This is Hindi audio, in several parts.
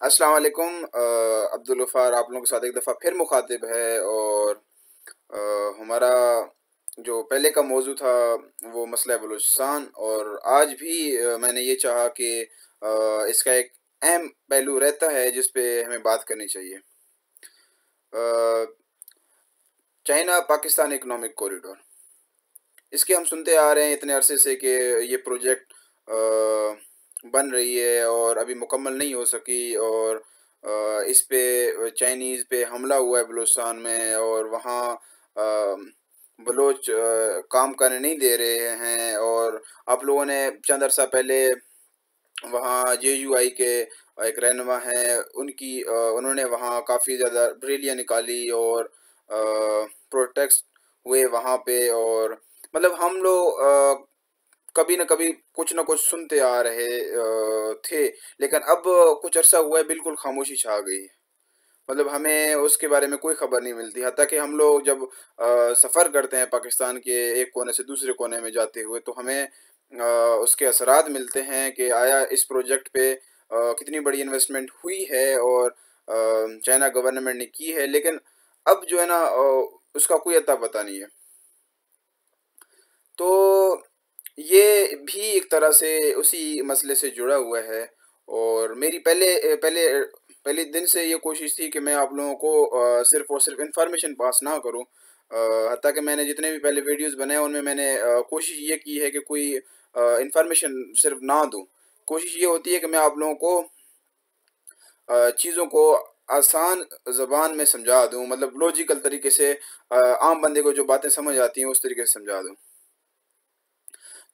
अस्सलाम वालेकुम। अब्दुल गफ़ार आप लोगों के साथ एक दफ़ा फिर मुखातिब है और हमारा जो पहले का मौजू था वो मसला बलूचिस्तान, और आज भी मैंने ये चाहा कि इसका एक अहम पहलू रहता है जिस पे हमें बात करनी चाहिए। अ, चाइना पाकिस्तान इकनॉमिक कॉरिडोर, इसके हम सुनते आ रहे हैं इतने अरसे से कि ये प्रोजेक्ट बन रही है और अभी मुकम्मल नहीं हो सकी, और इस पे चाइनीज़ पे हमला हुआ है बलूचिस्तान में, और वहाँ बलोच काम करने नहीं दे रहे हैं। और आप लोगों ने चंद अरसा पहले वहाँ जेयूआई के एक रहनुमा हैं, उन्होंने वहाँ काफ़ी ज़्यादा रैलियाँ निकाली और प्रोटेस्ट हुए वहाँ पे। और मतलब हम लोग कभी न कभी कुछ न कुछ सुनते आ रहे थे, लेकिन अब कुछ अरसा हुआ है बिल्कुल खामोशी छा गई है। मतलब हमें उसके बारे में कोई खबर नहीं मिलती, हत्ता कि हम लोग जब सफ़र करते हैं पाकिस्तान के एक कोने से दूसरे कोने में जाते हुए, तो हमें उसके असरात मिलते हैं कि आया इस प्रोजेक्ट पे कितनी बड़ी इन्वेस्टमेंट हुई है और चाइना गवर्नमेंट ने की है, लेकिन अब जो है ना उसका कोई अता पता नहीं है। तो ये भी एक तरह से उसी मसले से जुड़ा हुआ है, और मेरी पहले दिन से ये कोशिश थी कि मैं आप लोगों को सिर्फ़ और सिर्फ़ इन्फॉर्मेशन पास ना करूं। हत्ता कि मैंने जितने भी पहले वीडियोस बनाए उनमें मैंने कोशिश ये की है कि कोई इन्फॉर्मेशन सिर्फ ना दूं। कोशिश ये होती है कि मैं आप लोगों को चीज़ों को आसान ज़बान में समझा दूं, मतलब लॉजिकल तरीके से आम बंदे को जो बातें समझ आती हैं उस तरीके से समझा दूं।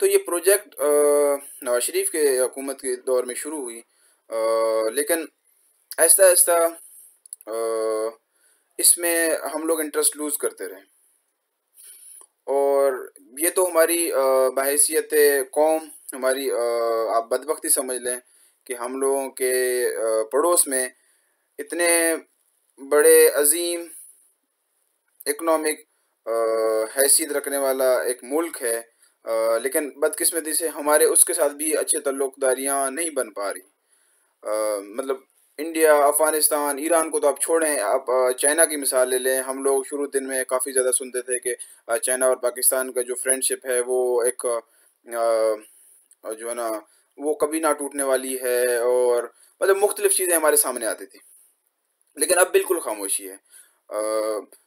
तो ये प्रोजेक्ट नवाज शरीफ के हुकूमत के दौर में शुरू हुई, लेकिन आहिस्ता आहिस्ता इसमें हम लोग इंटरेस्ट लूज़ करते रहे। और ये तो हमारी बहैसियत कौम, हमारी आप बदबख्ती समझ लें कि हम लोगों के पड़ोस में इतने बड़े अजीम इकनॉमिक हैसियत रखने वाला एक मुल्क है, लेकिन बदकिस्मती से हमारे उसके साथ भी अच्छे ताल्लुक़दारियाँ नहीं बन पा रही। मतलब इंडिया, अफ़गानिस्तान, ईरान को तो आप छोड़ें, आप चाइना की मिसाल ले लें। हम लोग शुरू दिन में काफ़ी ज़्यादा सुनते थे कि चाइना और पाकिस्तान का जो फ्रेंडशिप है वो एक जो है ना वो कभी ना टूटने वाली है, और मतलब मुख्तलिफ़ चीज़ें हमारे सामने आती थी। लेकिन अब बिल्कुल खामोशी है।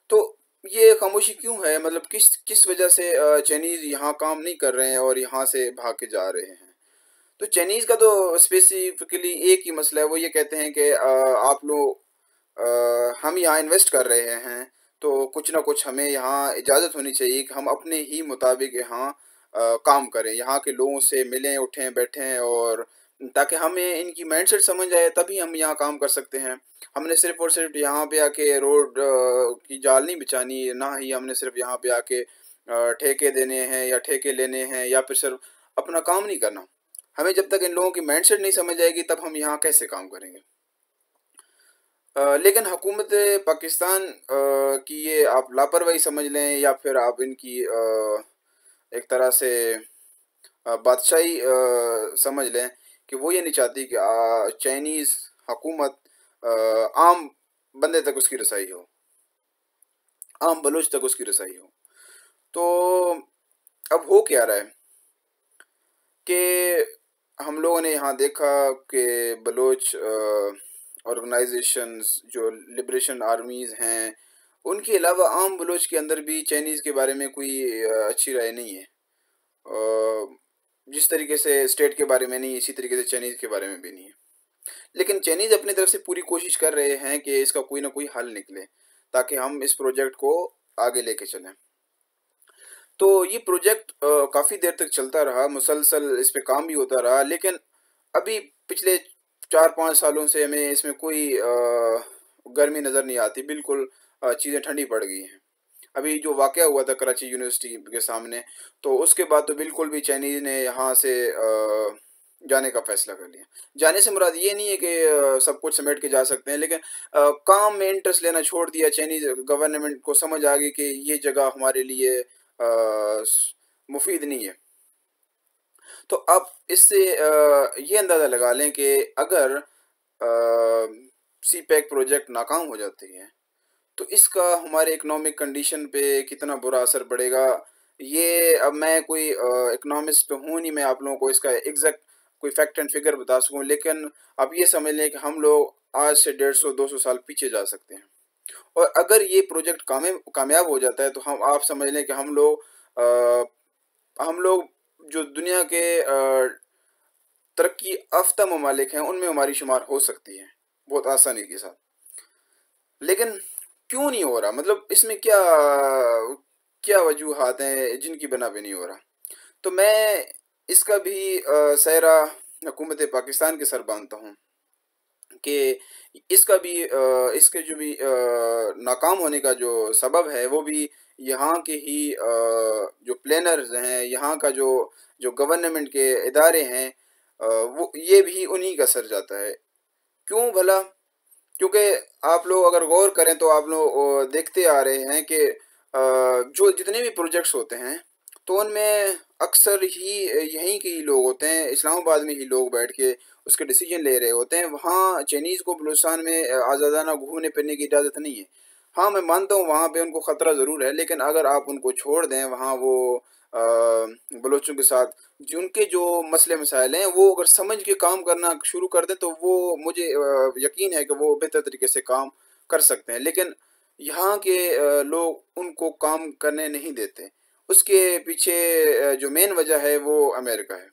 तो ये खामोशी क्यों है? मतलब किस किस वजह से चाइनीज़ यहाँ काम नहीं कर रहे हैं और यहाँ से भाग के जा रहे हैं? तो चाइनीज़ का तो स्पेसिफिकली एक ही मसला है, वो ये कहते हैं कि आप लोग हम यहाँ इन्वेस्ट कर रहे हैं, तो कुछ ना कुछ हमें यहाँ इजाज़त होनी चाहिए कि हम अपने ही मुताबिक यहाँ काम करें, यहाँ के लोगों से मिलें, उठें, बैठें, और ताकि हमें इनकी माइंडसेट समझ आए तभी हम यहाँ काम कर सकते हैं। हमने सिर्फ़ और सिर्फ़ यहाँ पे आके रोड की जाल नहीं बिछानी, ना ही हमने सिर्फ़ यहाँ पे आके ठेके देने हैं या ठेके लेने हैं या फिर सिर्फ़ अपना काम नहीं करना। हमें जब तक इन लोगों की माइंडसेट नहीं समझ आएगी तब हम यहाँ कैसे काम करेंगे। लेकिन हुकूमत पाकिस्तान की ये आप लापरवाही समझ लें या फिर आप इनकी एक तरह से बादशाही समझ लें कि वो ये नहीं चाहती कि चाइनीज़ हुकूमत आम बंदे तक उसकी रसाई हो, आम बलूच तक उसकी रसाई हो। तो अब हो क्या रहा है कि हम लोगों ने यहाँ देखा कि बलोच ऑर्गेनाइजेशंस जो लिबरेशन आर्मीज़ हैं, उनके अलावा आम बलोच के अंदर भी चाइनीज़ के बारे में कोई अच्छी राय नहीं है। जिस तरीके से स्टेट के बारे में नहीं, इसी तरीके से चाइनीज़ के बारे में भी नहीं है। लेकिन चाइनीज़ अपनी तरफ से पूरी कोशिश कर रहे हैं कि इसका कोई ना कोई हल निकले, ताकि हम इस प्रोजेक्ट को आगे लेके चलें। तो ये प्रोजेक्ट काफ़ी देर तक चलता रहा, मुसलसल इस पे काम भी होता रहा, लेकिन अभी पिछले 4-5 सालों से हमें इसमें कोई गर्मी नज़र नहीं आती, बिल्कुल चीज़ें ठंडी पड़ गई हैं। अभी जो वाक़या हुआ था कराची यूनिवर्सिटी के सामने, तो उसके बाद तो बिल्कुल भी चाइनीज़ ने यहाँ से जाने का फ़ैसला कर लिया। जाने से मुराद ये नहीं है कि सब कुछ समेट के जा सकते हैं, लेकिन काम में इंटरेस्ट लेना छोड़ दिया। चाइनीज़ गवर्नमेंट को समझ आ गई कि ये जगह हमारे लिए मुफीद नहीं है। तो आप इससे ये अंदाज़ा लगा लें कि अगर सी पैक प्रोजेक्ट नाकाम हो जाती है, तो इसका हमारे इकोनॉमिक कंडीशन पे कितना बुरा असर पड़ेगा, ये अब मैं कोई इकोनॉमिस्ट तो हूँ नहीं, मैं आप लोगों को इसका एग्जैक्ट कोई फैक्ट एंड फिगर बता सकूँ, लेकिन आप ये समझ लें कि हम लोग आज से 150-200 साल पीछे जा सकते हैं। और अगर ये प्रोजेक्ट कामयाब हो जाता है तो हम आप समझ लें कि हम लोग जो दुनिया के तरक्की याफ्ता ममालिक हैं उनमें हमारी शुमार हो सकती है बहुत आसानी के साथ। लेकिन क्यों नहीं हो रहा, मतलब इसमें क्या क्या वजूहात हैं जिनकी बना पे नहीं हो रहा? तो मैं इसका भी सेहरा हुकूमत पाकिस्तान के सर बांधता हूँ कि इसके जो भी नाकाम होने का जो सबब है वो भी यहाँ के ही जो प्लानर्स हैं, यहाँ का जो गवर्नमेंट के इदारे हैं, वो ये भी उन्हीं का सर जाता है। क्यों भला? क्योंकि आप लोग अगर गौर करें तो आप लोग देखते आ रहे हैं कि जो जितने भी प्रोजेक्ट्स होते हैं तो उनमें अक्सर ही यहीं के ही लोग होते हैं, इस्लामाबाद में ही लोग बैठ के उसके डिसीजन ले रहे होते हैं। वहाँ चाइनीज़ को बलूचिस्तान में आज़ादाना घूमने फिरने की इजाज़त नहीं है। हाँ, मैं मानता हूँ वहाँ पे उनको ख़तरा ज़रूर है, लेकिन अगर आप उनको छोड़ दें वहाँ, वो बलोचों के साथ जिनके जो मसले मसाइल हैं वो अगर समझ के काम करना शुरू कर दें तो वो मुझे यकीन है कि वो बेहतर तरीके से काम कर सकते हैं। लेकिन यहाँ के लोग उनको काम करने नहीं देते। उसके पीछे जो मेन वजह है वो अमेरिका है।